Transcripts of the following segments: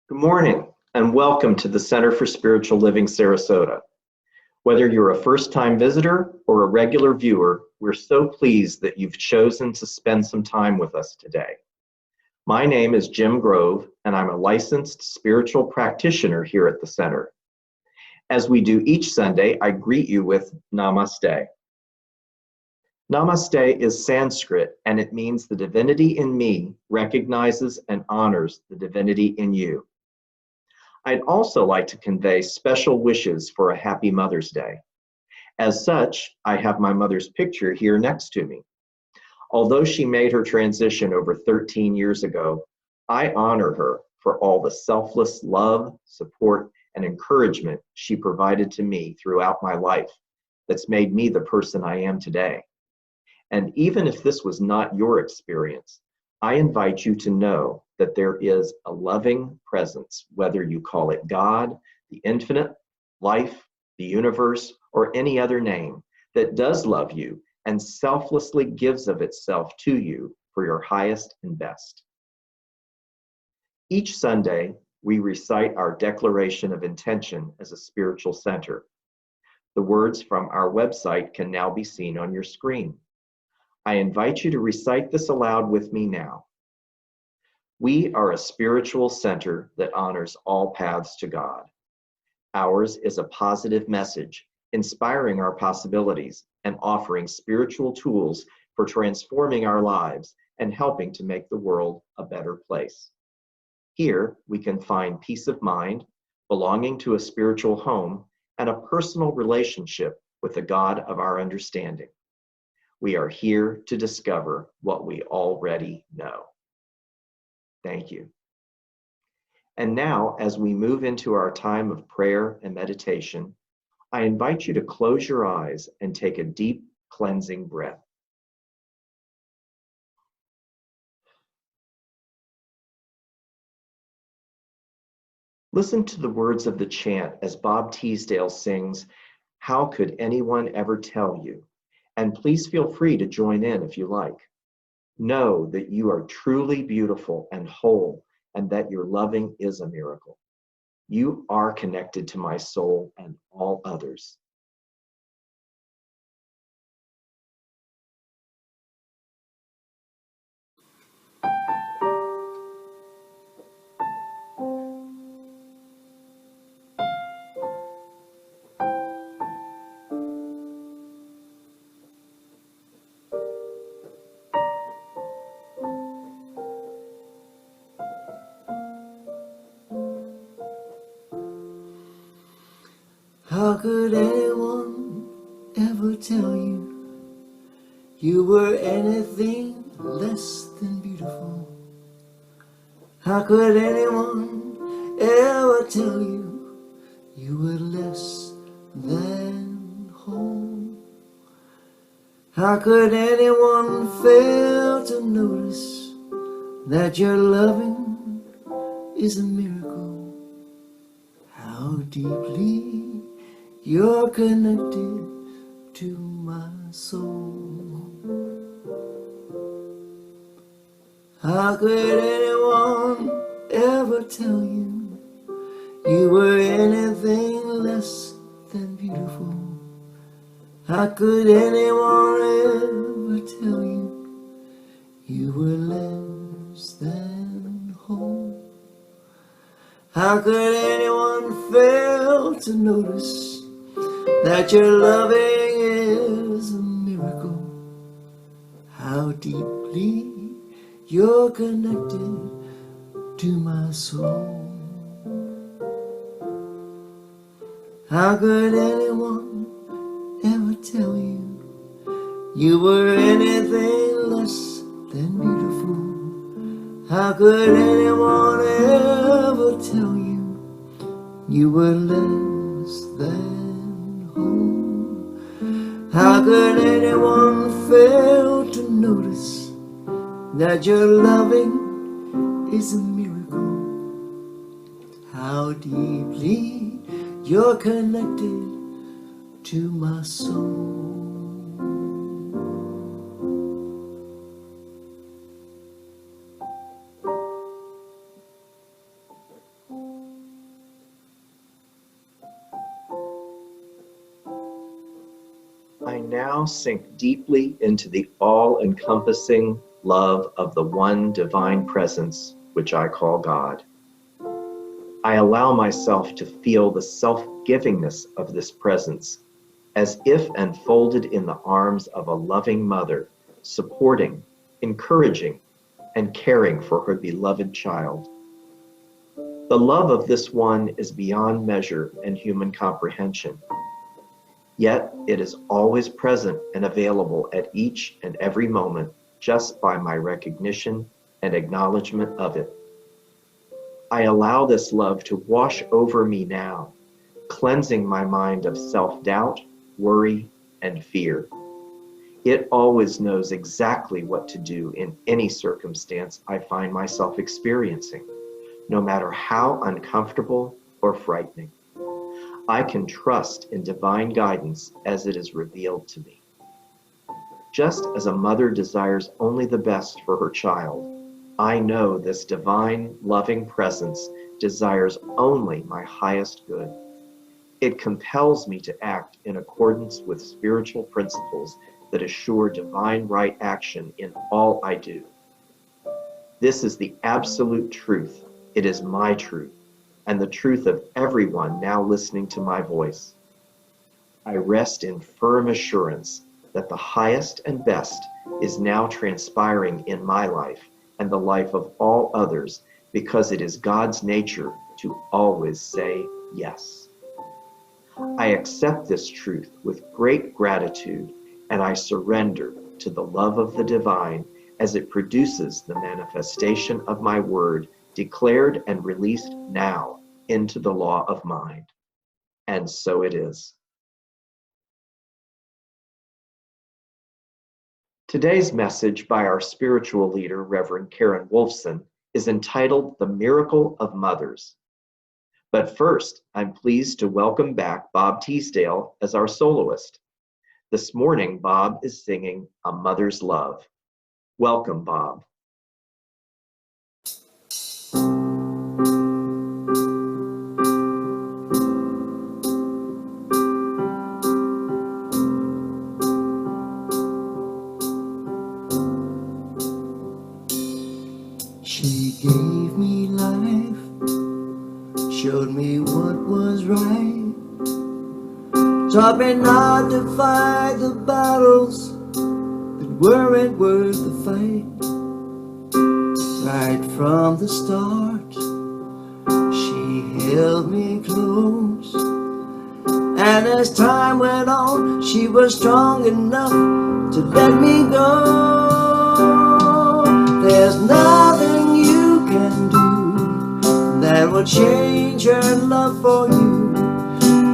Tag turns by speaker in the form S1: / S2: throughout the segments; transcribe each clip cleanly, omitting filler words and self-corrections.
S1: Good morning and welcome to the Center for Spiritual Living Sarasota. Whether you're a first-time visitor or a regular viewer, we're so pleased that you've chosen to spend some time with us today. My name is Jim Grove and I'm a licensed spiritual practitioner here at the center. As we do each Sunday, I greet you with Namaste. Namaste is Sanskrit and it means the divinity in me recognizes and honors the divinity in you. I'd also like to convey special wishes for a happy Mother's Day. As such, I have my mother's picture here next to me. Although she made her transition over 13 years ago, I honor her for all the selfless love, support, and encouragement she provided to me throughout my life that's made me the person I am today. And even if this was not your experience, I invite you to know that there is a loving presence, whether you call it God, the infinite, life, the universe, or any other name, that does love you and selflessly gives of itself to you for your highest and best. Each Sunday, we recite our declaration of intention as a spiritual center. The words from our website can now be seen on your screen. I invite you to recite this aloud with me now. We are a spiritual center that honors all paths to God. Ours is a positive message, inspiring our possibilities and offering spiritual tools for transforming our lives and helping to make the world a better place. Here, we can find peace of mind, belonging to a spiritual home, and a personal relationship with the God of our understanding. We are here to discover what we already know. Thank you. And now, as we move into our time of prayer and meditation, I invite you to close your eyes and take a deep, cleansing breath. Listen to the words of the chant as Bob Teesdale sings, "How could anyone ever tell you?" And please feel free to join in if you like. Know that you are truly beautiful and whole, and that your loving is a miracle. You are connected to my soul and all others.
S2: How could anyone ever tell you you were anything less than beautiful? How could anyone ever tell you you were less than whole? How could anyone fail to notice that your loving is a miracle? How deeply you're connected to my soul. How could anyone ever tell you you were anything less than beautiful? How could anyone ever tell you you were less than whole? How could anyone fail to notice that your loving is a miracle? How deeply you're connected to my soul. How could anyone ever tell you you were anything less than beautiful? How could anyone ever tell you you were less than whole? How could anyone fail to notice that your loving is a miracle? How deeply you're connected to my soul.
S1: I now sink deeply into the all-encompassing love of the one divine presence, which I call God. I allow myself to feel the self-givingness of this presence, as if enfolded in the arms of a loving mother, supporting, encouraging, and caring for her beloved child. The love of this one is beyond measure and human comprehension. Yet it is always present and available at each and every moment just by my recognition and acknowledgement of it. I allow this love to wash over me now, cleansing my mind of self-doubt, worry, and fear. It always knows exactly what to do in any circumstance I find myself experiencing, no matter how uncomfortable or frightening. I can trust in divine guidance as it is revealed to me. Just as a mother desires only the best for her child, I know this divine, loving presence desires only my highest good. It compels me to act in accordance with spiritual principles that assure divine right action in all I do. This is the absolute truth. It is my truth, and the truth of everyone now listening to my voice. I rest in firm assurance that the highest and best is now transpiring in my life and the life of all others, because it is God's nature to always say yes. I accept this truth with great gratitude, and I surrender to the love of the divine as it produces the manifestation of my word, declared and released now into the law of mind. And so it is. Today's message by our spiritual leader, Rev Karen Wolson, is entitled The Miracle of Mothers. But first, I'm pleased to welcome back Bob Teesdale as our soloist. This morning, Bob is singing A Mother's Love. Welcome, Bob.
S2: She gave me life, showed me what was right, taught me not to fight the battles that weren't worth the fight. Right from the start, she held me close And as time went on, she was strong enough to let me go. There's nothing you can do that will change her love for you.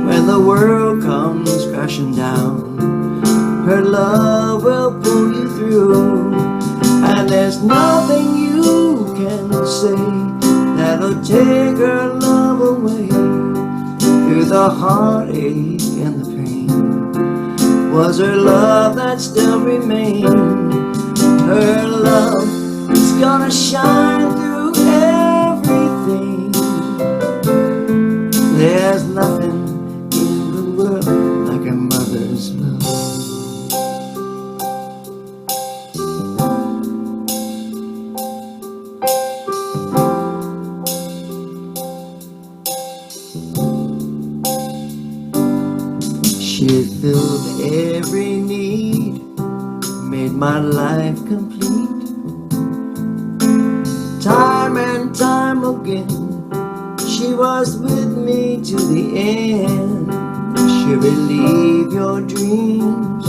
S2: When the world comes crashing down, her love will pull you through. And there's nothing you can say that'll take her love away. Through the heartache and the pain was her love that still remained. Her love is gonna shine through everything. There's nothing in the world like a mother's love. She filled every need, made my life complete. Time and time again, she was with me to the end. She'll relieve your dreams,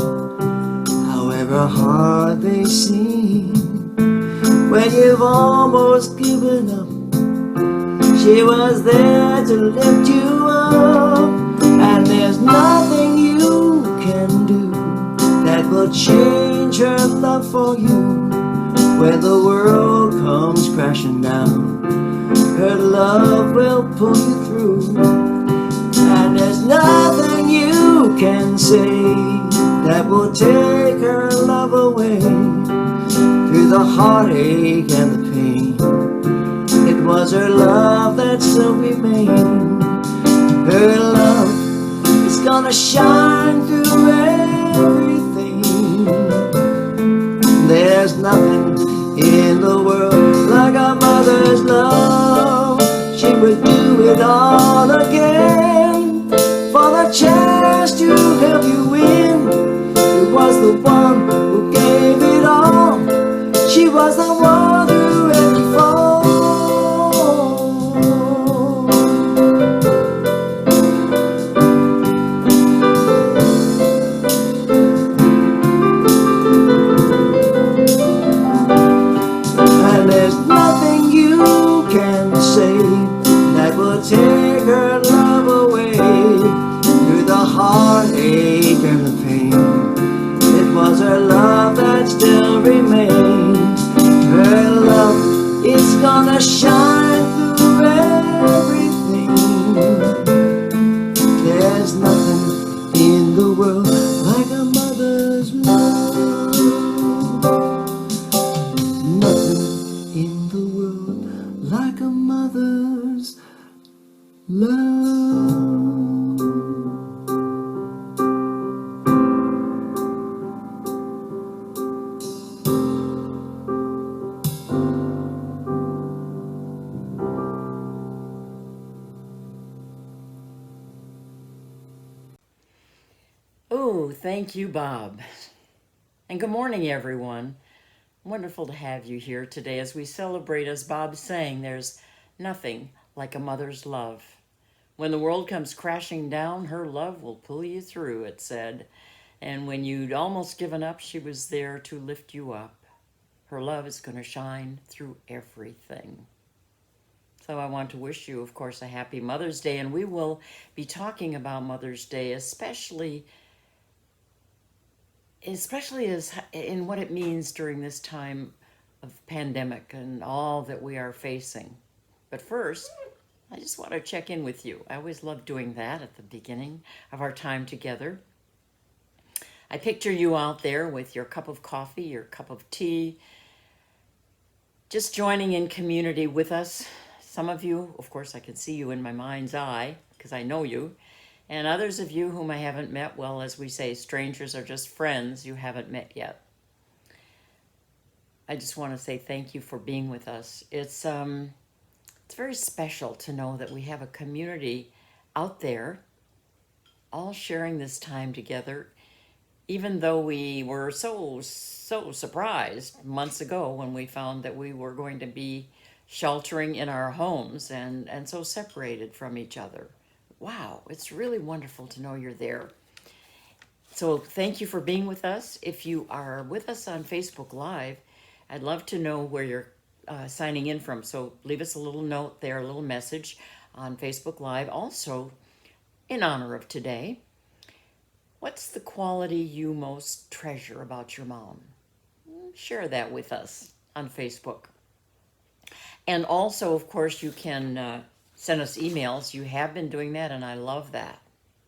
S2: however hard they seem. When you've almost given up, she was there to lift you up. And there's nothing you can do that will change her love for you. When the world comes crashing down, her love will pull you through. And there's nothing you can say that will take her love away. Through the heartache and the pain, it was her love that still remained. Her love is gonna shine through everything. There's nothing in the world like a mother's love. She would do it all again for the chance to help you win. It was the one who gave it all. She was the one through every fall. And there's nothing you can say that will take her love away. Through the heartache and the pain, it was her love that still remained. Her love is gonna shine through everything. There's nothing in the world like a mother's love. Nothing in the world like a mother's love.
S3: Oh, thank you, Bob. And good morning, everyone. Wonderful to have you here today as we celebrate, as Bob sang, there's nothing like a mother's love. When the world comes crashing down, her love will pull you through, it said. And when you'd almost given up, she was there to lift you up. Her love is going to shine through everything. So I want to wish you, of course, a happy Mother's Day. And we will be talking about Mother's Day, especially as in what it means during this time of pandemic and all that we are facing. But first, I just want to check in with you. I always love doing that at the beginning of our time together. I picture you out there with your cup of coffee, your cup of tea, just joining in community with us. Some of you, of course, I can see you in my mind's eye because I know you. And others of you whom I haven't met, well, as we say, strangers are just friends you haven't met yet. I just want to say thank you for being with us. It's very special to know that we have a community out there all sharing this time together, even though we were so surprised months ago when we found that we were going to be sheltering in our homes and so separated from each other. wow, it's really wonderful to know you're there. So thank you for being with us. If you are with us on Facebook Live, I'd love to know where you're signing in from. So leave us a little note there, a little message on Facebook Live. Also, in honor of today, what's the quality you most treasure about your mom? Share that with us on Facebook. And also, of course, you can send us emails. You have been doing that, and I love that.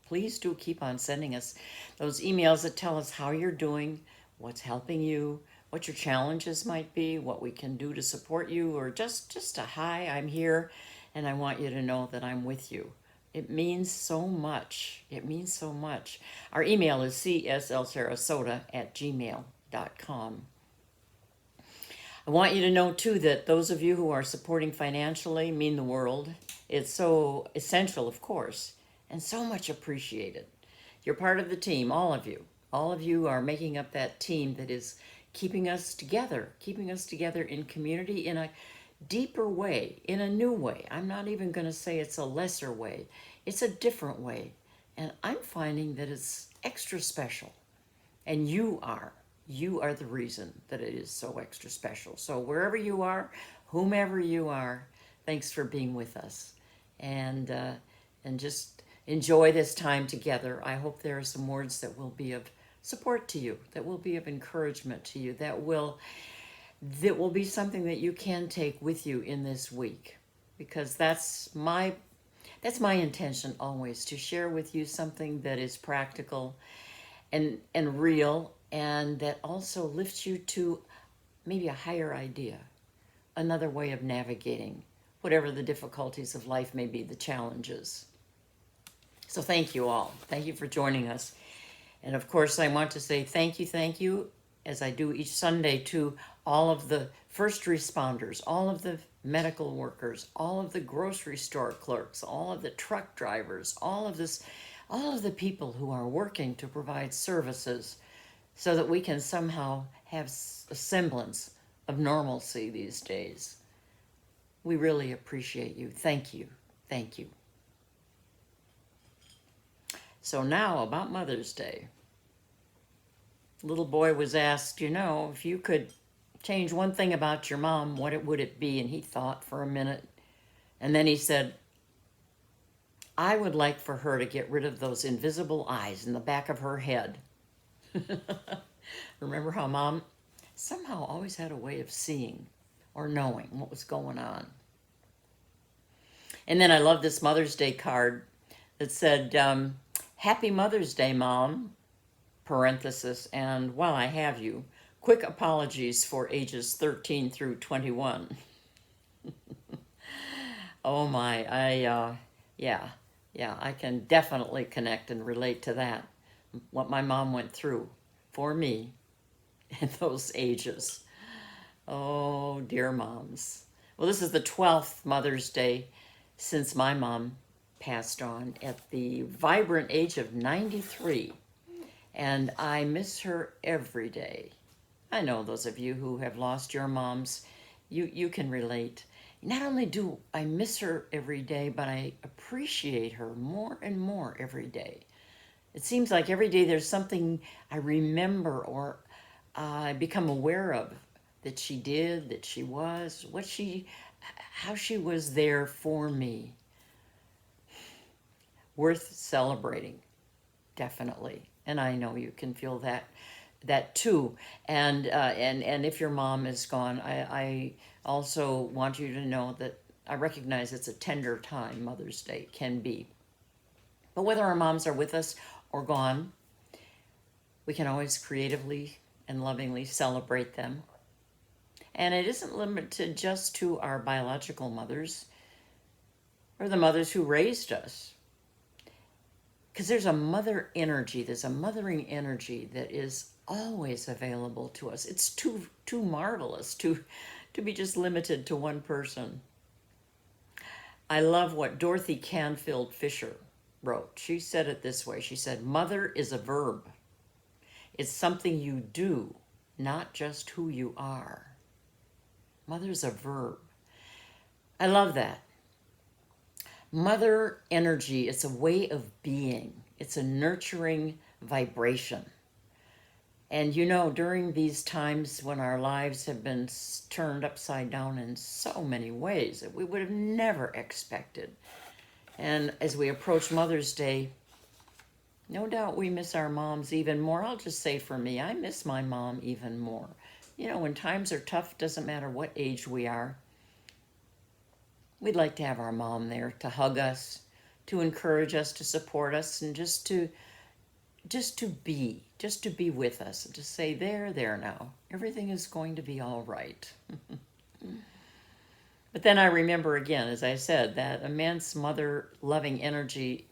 S3: Please do keep on sending us those emails that tell us how you're doing, what's helping you, what your challenges might be, what we can do to support you, or just a hi, I'm here, and I want you to know that I'm with you. It means so much. It means so much. Our email is cslsarasota@gmail.com. I want you to know too that those of you who are supporting financially mean the world. It's so essential, of course, and so much appreciated. You're part of the team, all of you. All of you are making up that team that is keeping us together in community in a deeper way, in a new way. I'm not even going to say it's a lesser way, it's a different way. And I'm finding that it's extra special. And you are. You are the reason that it is so extra special. So wherever you are, whomever you are, thanks for being with us. And just enjoy this time together. I hope there are some words that will be of support to you, that will be of encouragement to you, that will be something that you can take with you in this week. Because that's my intention always, to share with you something that is practical and real, and that also lifts you to maybe a higher idea, another way of navigating whatever the difficulties of life may be, the challenges. So thank you all. Thank you for joining us. And of course, I want to say thank you, as I do each Sunday, to all of the first responders, all of the medical workers, all of the grocery store clerks, all of the truck drivers, all of the people who are working to provide services so that we can somehow have a semblance of normalcy these days. We really appreciate you. Thank you. Thank you. So now about Mother's Day. Little boy was asked, if you could change one thing about your mom, what would it be? And he thought for a minute. And then he said, I would like for her to get rid of those invisible eyes in the back of her head. Remember how Mom somehow always had a way of seeing or knowing what was going on. And then I love this Mother's Day card that said, Happy Mother's Day, Mom, parenthesis, and while I have you, quick apologies for ages 13 through 21. Oh my, I can definitely connect and relate to that. What my mom went through for me in those ages. Oh, dear moms. Well, this is the 12th Mother's Day since my mom passed on at the vibrant age of 93. And I miss her every day. I know those of you who have lost your moms, you can relate. Not only do I miss her every day, but I appreciate her more and more every day. It seems like every day there's something I remember or I become aware of that she did, that she was, how she was there for me. Worth celebrating, definitely. And I know you can feel that too. And if your mom is gone, I also want you to know that I recognize it's a tender time, Mother's Day can be. But whether our moms are with us or gone, we can always creatively and lovingly celebrate them. And it isn't limited just to our biological mothers or the mothers who raised us. Because there's a mother energy, there's a mothering energy that is always available to us. It's too marvelous to be just limited to one person. I love what Dorothy Canfield Fisher wrote. She said it this way. She said, mother is a verb. It's something you do, not just who you are. Mother's a verb. I love that. Mother energy, it's a way of being. It's a nurturing vibration. And you know, during these times when our lives have been turned upside down in so many ways that we would have never expected. And as we approach Mother's Day, no doubt we miss our moms even more. I'll just say for me, I miss my mom even more. You know, when times are tough, doesn't matter what age we are, we'd like to have our mom there to hug us, to encourage us, to support us, and just to be with us and to say, there now. Everything is going to be all right. But then I remember again, as I said, that immense mother loving energy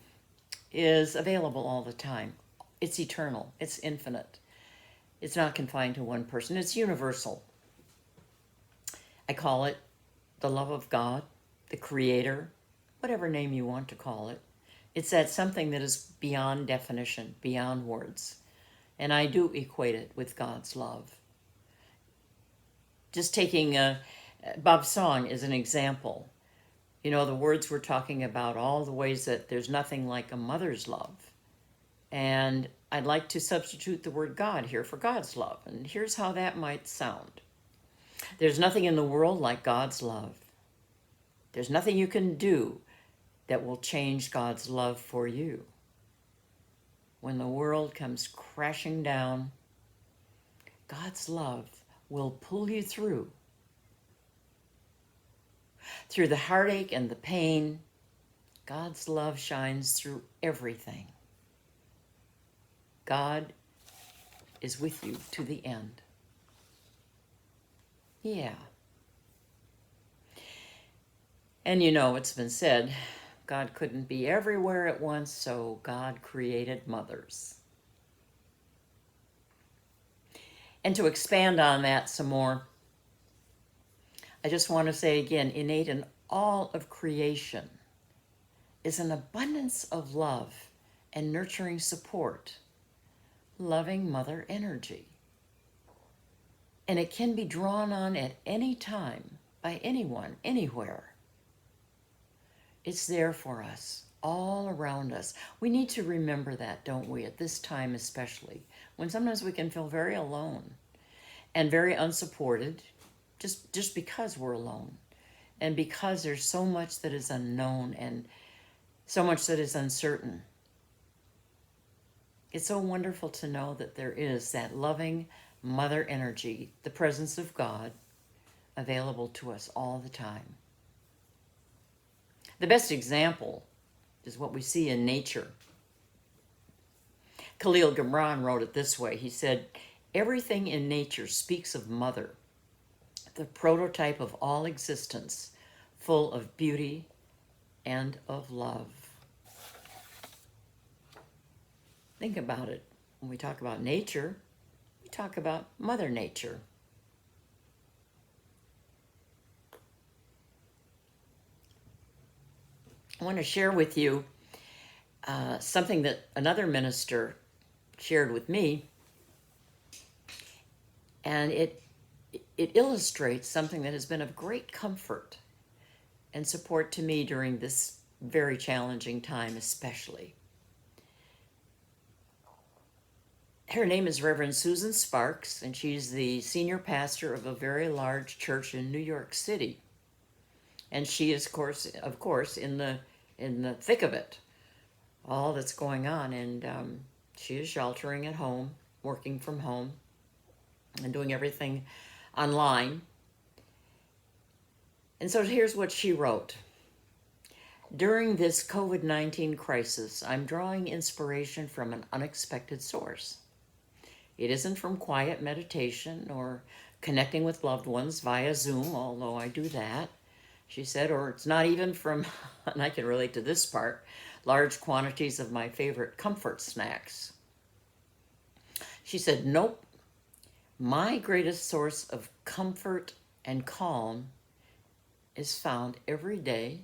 S3: is available all the time. It's eternal. It's infinite. It's not confined to one person. It's universal. I call it the love of God, the Creator, whatever name you want to call it. It's that something that is beyond definition, beyond words. And I do equate it with God's love. Just taking Bob's song as an example. You know, the words we're talking about, all the ways that there's nothing like a mother's love. And I'd like to substitute the word God here for God's love. And here's how that might sound. There's nothing in the world like God's love. There's nothing you can do that will change God's love for you. When the world comes crashing down, God's love will pull you through. Through the heartache and the pain, God's love shines through everything. God is with you to the end. Yeah. And you know, it's been said, God couldn't be everywhere at once, so God created mothers. And to expand on that some more, I just want to say again, innate in all of creation is an abundance of love and nurturing support, loving mother energy. And it can be drawn on at any time by anyone, anywhere. It's there for us, all around us. We need to remember that, don't we, at this time especially, when sometimes we can feel very alone and very unsupported just because we're alone and because there's so much that is unknown and so much that is uncertain. It's so wonderful to know that there is that loving mother energy, the presence of God, available to us all the time. The best example is what we see in nature. Khalil Gibran wrote it this way. He said, "Everything in nature speaks of mother, the prototype of all existence, full of beauty and of love." Think about it. When we talk about nature, we talk about Mother Nature. I want to share with you something that another minister shared with me, and it illustrates something that has been of great comfort and support to me during this very challenging time especially. Her name is Reverend Susan Sparks, and she's the senior pastor of a very large church in New York City. And she is, of course, in the thick of it, all that's going on. And she is sheltering at home, working from home, and doing everything online. And so here's what she wrote. "During this COVID-19 crisis, I'm drawing inspiration from an unexpected source. It isn't from quiet meditation or connecting with loved ones via Zoom, although I do that," she said, "or it's not even from," and I can relate to this part, "large quantities of my favorite comfort snacks." She said, "Nope. My greatest source of comfort and calm is found every day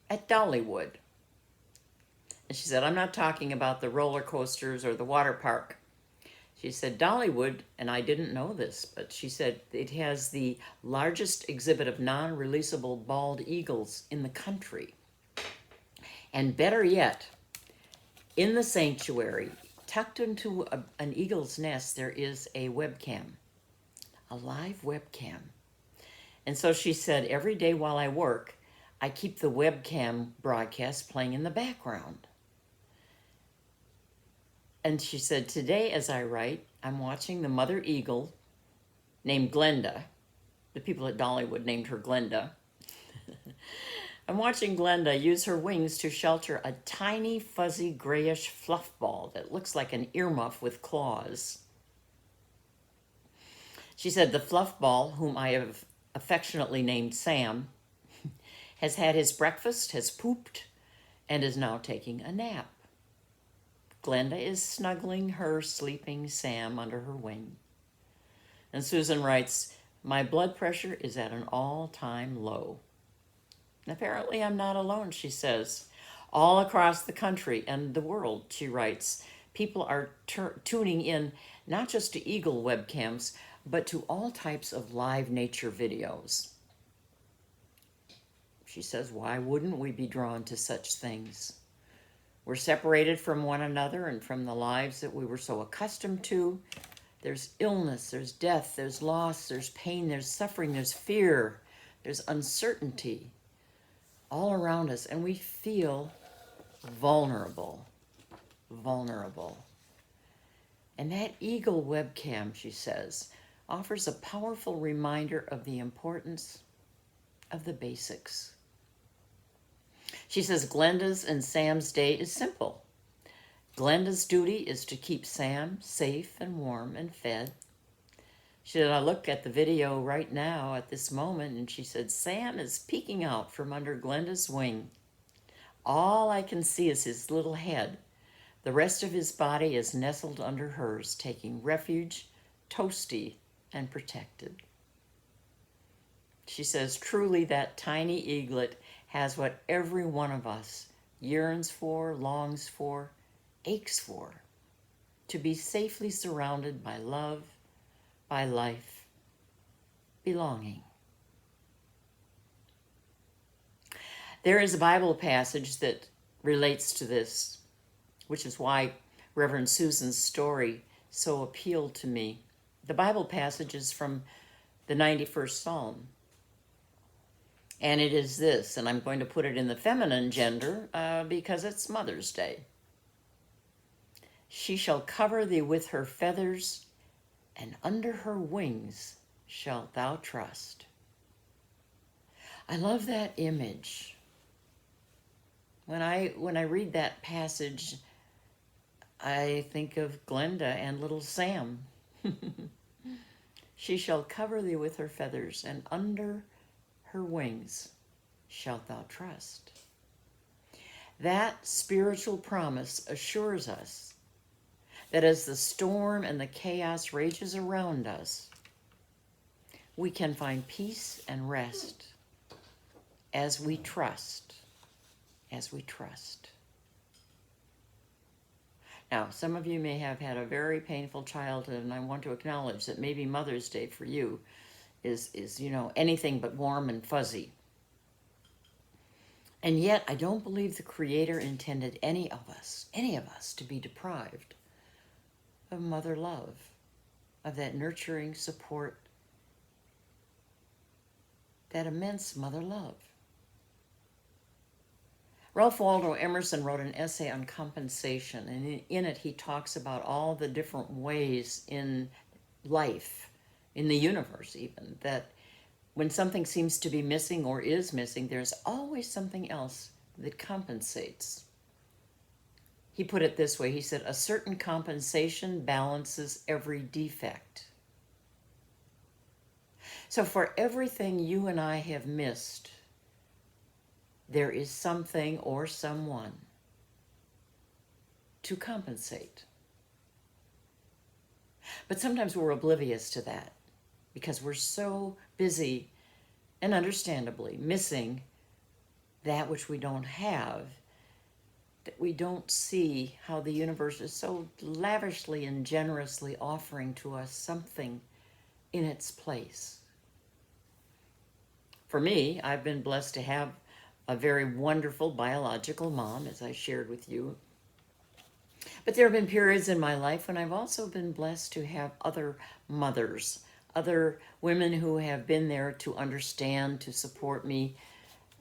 S3: at Dollywood." And she said, "I'm not talking about the roller coasters or the water park." She said, "Dollywood," and I didn't know this, but she said it has the largest exhibit of non-releasable bald eagles in the country. And better yet, in the sanctuary, tucked into an eagle's nest, there is a webcam, a live webcam. And so she said, every day while I work, I keep the webcam broadcast playing in the background. And she said, today as I write, I'm watching the mother eagle named Glenda. The people at Dollywood named her Glenda. I'm watching Glenda use her wings to shelter a tiny, fuzzy, grayish fluff ball that looks like an earmuff with claws. She said, the fluff ball, whom I have affectionately named Sam, has had his breakfast, has pooped, and is now taking a nap. Glenda is snuggling her sleeping Sam under her wing. And Susan writes, my blood pressure is at an all-time low. Apparently I'm not alone, she says. All across the country and the world, she writes, people are tuning in not just to eagle webcams, but to all types of live nature videos. She says, why wouldn't we be drawn to such things? We're separated from one another and from the lives that we were so accustomed to. There's illness, there's death, there's loss, there's pain, there's suffering, there's fear, there's uncertainty all around us, and we feel vulnerable. And that eagle webcam, she says, offers a powerful reminder of the importance of the basics. She says Glenda's and Sam's day is simple. Glenda's duty is to keep Sam safe and warm and fed. She said, I look at the video right now at this moment, and she said, Sam is peeking out from under Glenda's wing. All I can see is his little head. The rest of his body is nestled under hers, taking refuge, toasty and protected. She says, truly that tiny eaglet has what every one of us yearns for, longs for, aches for, to be safely surrounded by love, by life, belonging. There is a Bible passage that relates to this, which is why Reverend Susan's story so appealed to me. The Bible passage is from the 91st Psalm. And it is this, and I'm going to put it in the feminine gender because it's Mother's Day. She shall cover thee with her feathers, and under her wings shalt thou trust. I love that image. When I read that passage, I think of Glenda and little Sam. She shall cover thee with her feathers, and under her wings shalt thou trust. That spiritual promise assures us that as the storm and the chaos rages around us, we can find peace and rest as we trust, Now, some of you may have had a very painful childhood, and I want to acknowledge that maybe Mother's Day for you is anything but warm and fuzzy. And yet, I don't believe the Creator intended any of us, to be deprived of mother love, of that nurturing support, that immense mother love. Ralph Waldo Emerson wrote an essay on compensation, and in it he talks about all the different ways in life, in the universe even, that when something seems to be missing or is missing, there's always something else that compensates. He put it this way, he said, a certain compensation balances every defect. So for everything you and I have missed, there is something or someone to compensate. But sometimes we're oblivious to that because we're so busy and understandably missing that which we don't have, that we don't see how the universe is so lavishly and generously offering to us something in its place. For me, I've been blessed to have a very wonderful biological mom, as I shared with you. But there have been periods in my life when I've also been blessed to have other mothers, other women who have been there to understand, to support me,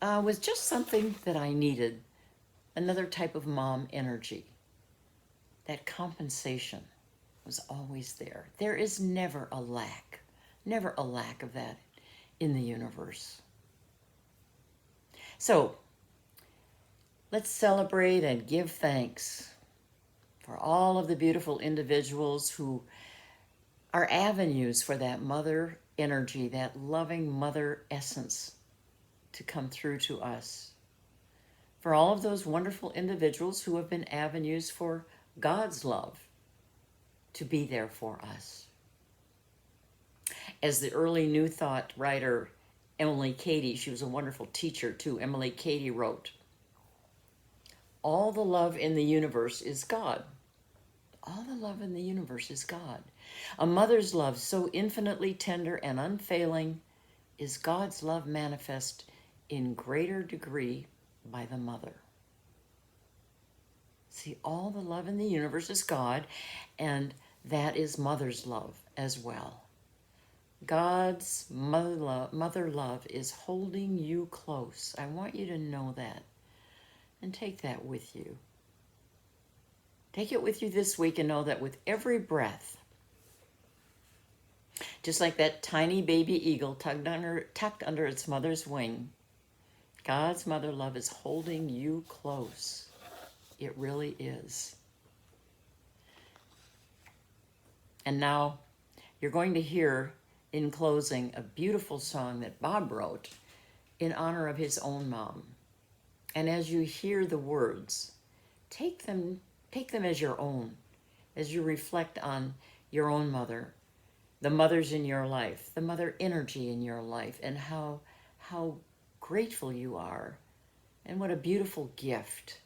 S3: was just something that I needed. Another type of mom energy. That compensation was always there. There is never a lack of that in the universe. So let's celebrate and give thanks for all of the beautiful individuals who are avenues for that mother energy, that loving mother essence to come through to us. For all of those wonderful individuals who have been avenues for God's love to be there for us. As the early New Thought writer Emily Cady, she was a wonderful teacher too, Emily Cady wrote, all the love in the universe is God. All the love in the universe is God. A mother's love so infinitely tender and unfailing is God's love manifest in greater degree by the mother. See, all the love in the universe is God, and that is mother's love as well. God's mother love is holding you close. I want you to know that and take that with you. Take it with you this week and know that with every breath, just like that tiny baby eagle tucked under its mother's wing, God's mother love is holding you close. It really is. And now you're going to hear in closing a beautiful song that Bob wrote in honor of his own mom. And as you hear the words, take them as your own, as you reflect on your own mother, the mothers in your life, the mother energy in your life, and how grateful you are, and what a beautiful gift,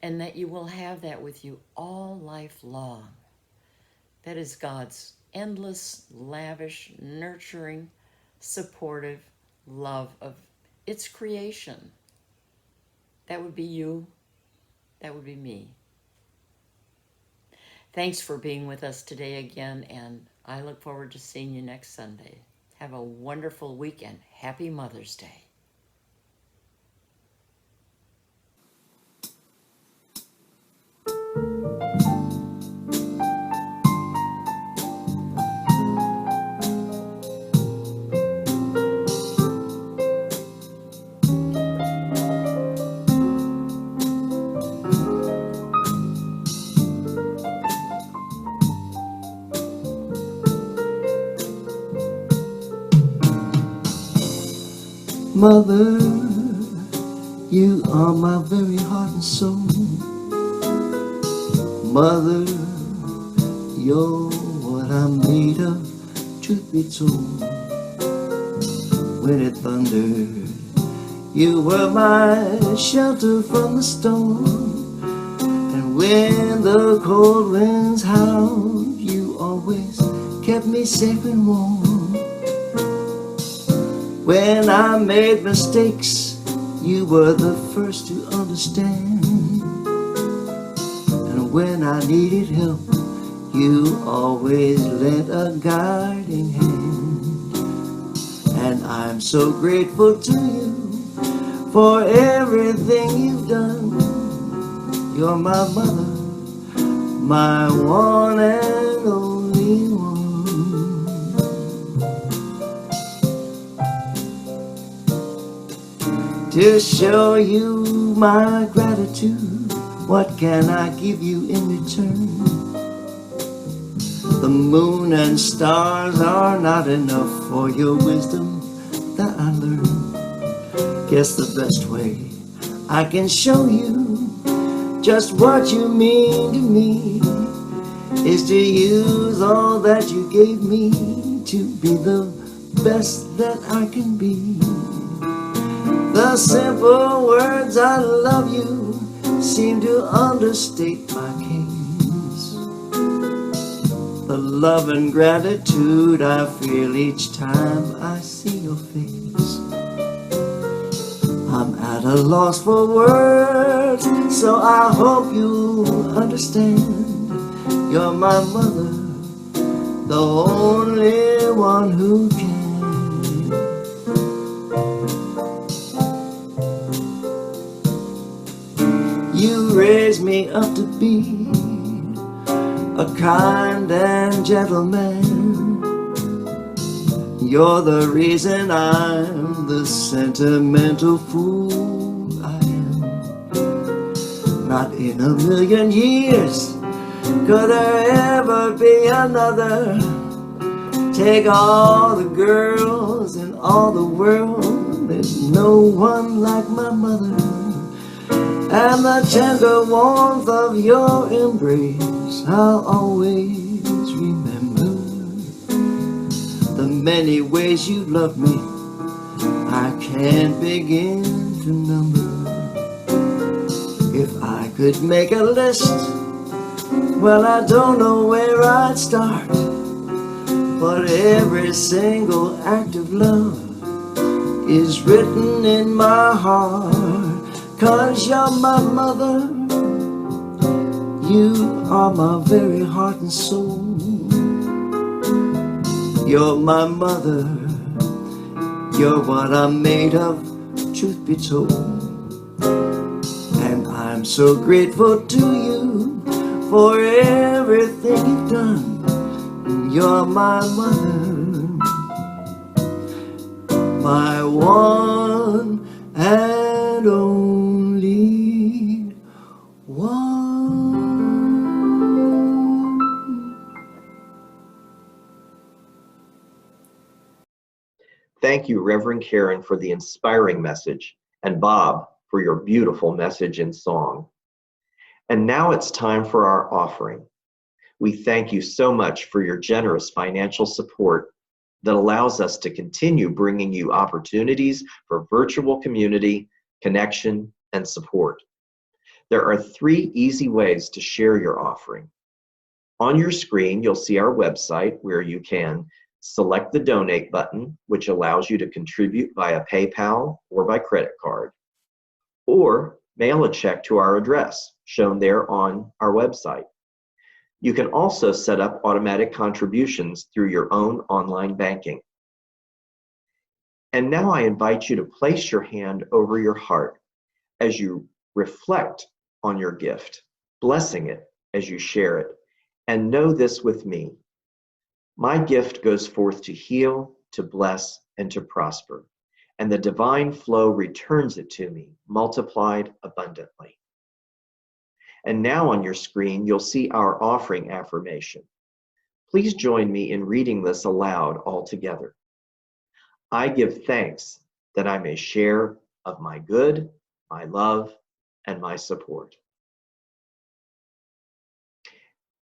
S3: and that you will have that with you all life long. That is God's endless, lavish, nurturing, supportive love of its creation. That would be you. That would be me. Thanks for being with us today again, and I look forward to seeing you next Sunday. Have a wonderful weekend. Happy Mother's Day.
S2: Mother, you are my very heart and soul. Mother, you're what I'm made of, truth be told. When it thundered, you were my shelter from the storm. And when the cold winds howled, you always kept me safe and warm. When I made mistakes, you were the first to understand. And when I needed help, you always lent a guiding hand. And I'm so grateful to you for everything you've done. You're my mother, my one and only one. To show you my gratitude, what can I give you in return? The moon and stars are not enough for your wisdom that I learned. Guess the best way I can show you just what you mean to me is to use all that you gave me to be the best that I can be. The simple words I love you seem to understate my case. The love and gratitude I feel each time I see your face. I'm at a loss for words, so I hope you understand. You're my mother, the only one who can. You raised me up to be a kind and gentle man. You're the reason I'm the sentimental fool I am. Not in a million years could there ever be another. Take all the girls in all the world, there's no one like my mother. And the tender warmth of your embrace I'll always remember. The many ways you love me I can't begin to number. If I could make a list, well, I don't know where I'd start. But every single act of love is written in my heart. 'Cause you're my mother, you are my very heart and soul. You're my mother, you're what I'm made of, truth be told. And I'm so grateful to you for everything you've done. You're my mother, my one and only one.
S1: Thank you, Reverend Karen, for the inspiring message, and Bob for your beautiful message and song. And now it's time for our offering. We thank you so much for your generous financial support that allows us to continue bringing you opportunities for virtual community, connection, and support. There are 3 easy ways to share your offering. On your screen, you'll see our website where you can select the donate button, which allows you to contribute via PayPal or by credit card, or mail a check to our address shown there on our website. You can also set up automatic contributions through your own online banking. And now I invite you to place your hand over your heart as you reflect on your gift, blessing it as you share it. And know this with me: my gift goes forth to heal, to bless, and to prosper, and the divine flow returns it to me, multiplied abundantly. And now on your screen, you'll see our offering affirmation. Please join me in reading this aloud all together. I give thanks that I may share of my good, my love, and my support.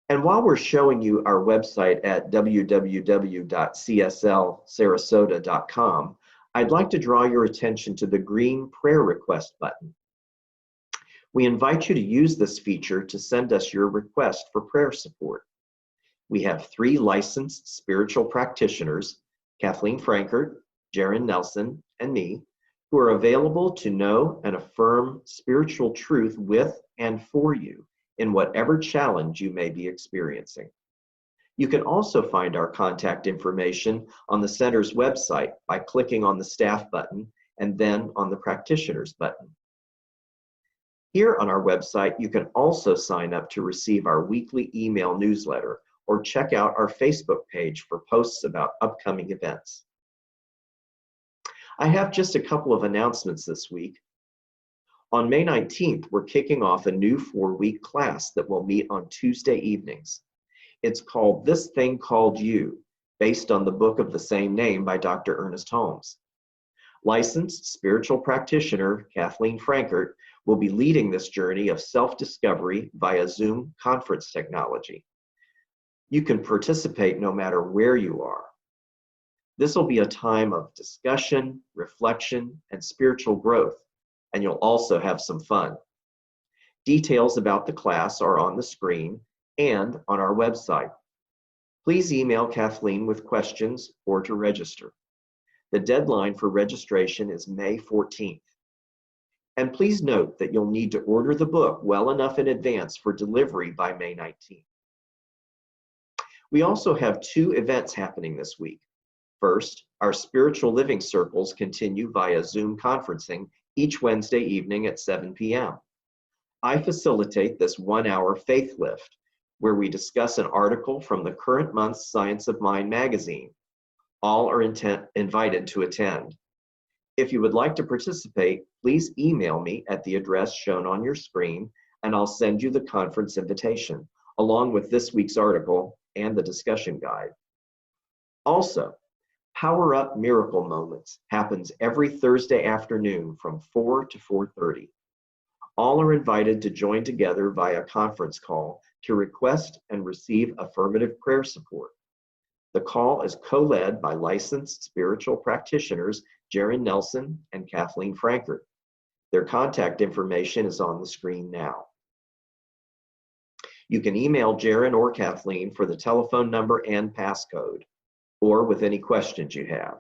S1: And while we're showing you our website at www.cslsarasota.com, I'd like to draw your attention to the green prayer request button. We invite you to use this feature to send us your request for prayer support. We have 3 licensed spiritual practitioners, Kathleen Frankert, Jaron Nelson, and me, who are available to know and affirm spiritual truth with and for you in whatever challenge you may be experiencing. You can also find our contact information on the center's website by clicking on the staff button and then on the practitioners button. Here on our website, you can also sign up to receive our weekly email newsletter or check out our Facebook page for posts about upcoming events. I have just a couple of announcements this week. On May 19th, we're kicking off a new 4-week class that will meet on Tuesday evenings. It's called This Thing Called You, based on the book of the same name by Dr. Ernest Holmes. Licensed spiritual practitioner Kathleen Frankert will be leading this journey of self-discovery via Zoom conference technology. You can participate no matter where you are. This will be a time of discussion, reflection, and spiritual growth, and you'll also have some fun. Details about the class are on the screen and on our website. Please email Kathleen with questions or to register. The deadline for registration is May 14th. And please note that you'll need to order the book well enough in advance for delivery by May 19th. We also have 2 events happening this week. First, our spiritual living circles continue via Zoom conferencing each Wednesday evening at 7 p.m. I facilitate this 1-hour faith lift, where we discuss an article from the current month's Science of Mind magazine. All are invited to attend. If you would like to participate, please email me at the address shown on your screen, and I'll send you the conference invitation, along with this week's article and the discussion guide. Also, Power Up Miracle Moments happens every Thursday afternoon from 4 to 4:30. All are invited to join together via conference call to request and receive affirmative prayer support. The call is co-led by licensed spiritual practitioners Jaron Nelson and Kathleen Frankert. Their contact information is on the screen now. You can email Jaron or Kathleen for the telephone number and passcode, or with any questions you have.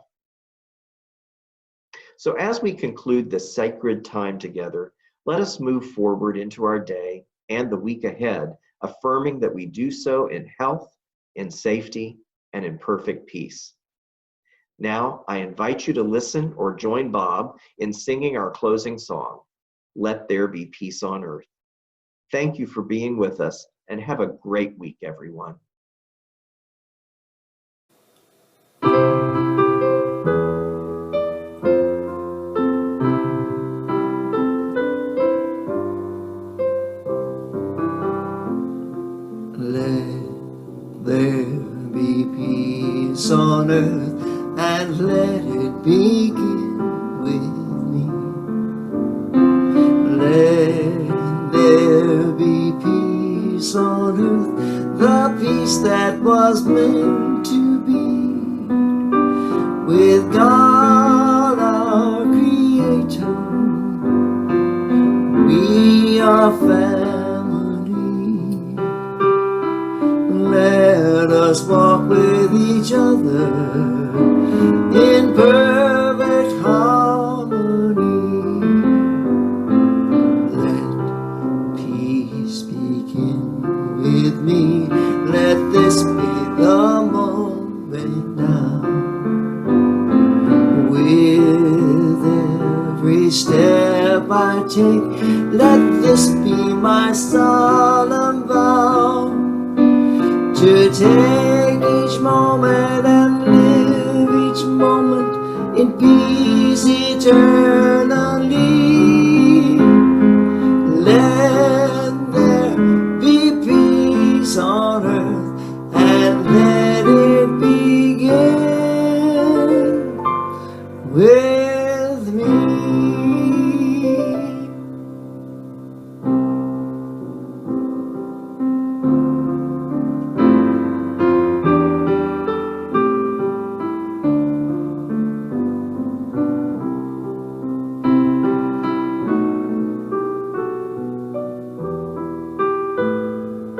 S1: So as we conclude this sacred time together, let us move forward into our day and the week ahead, affirming that we do so in health, in safety, and in perfect peace. Now, I invite you to listen or join Bob in singing our closing song, Let There Be Peace on Earth. Thank you for being with us, and have a great week, everyone.
S2: Let there be peace on earth, and let it begin with me. Let there be peace on earth, the peace that was meant to be, with God our Creator. We are family. Let us walk with each other in perfect harmony. Let peace begin with me. Let this be the moment now. With every step I take, let this be my solemn vow, to take each moment and live each moment in peace eternal.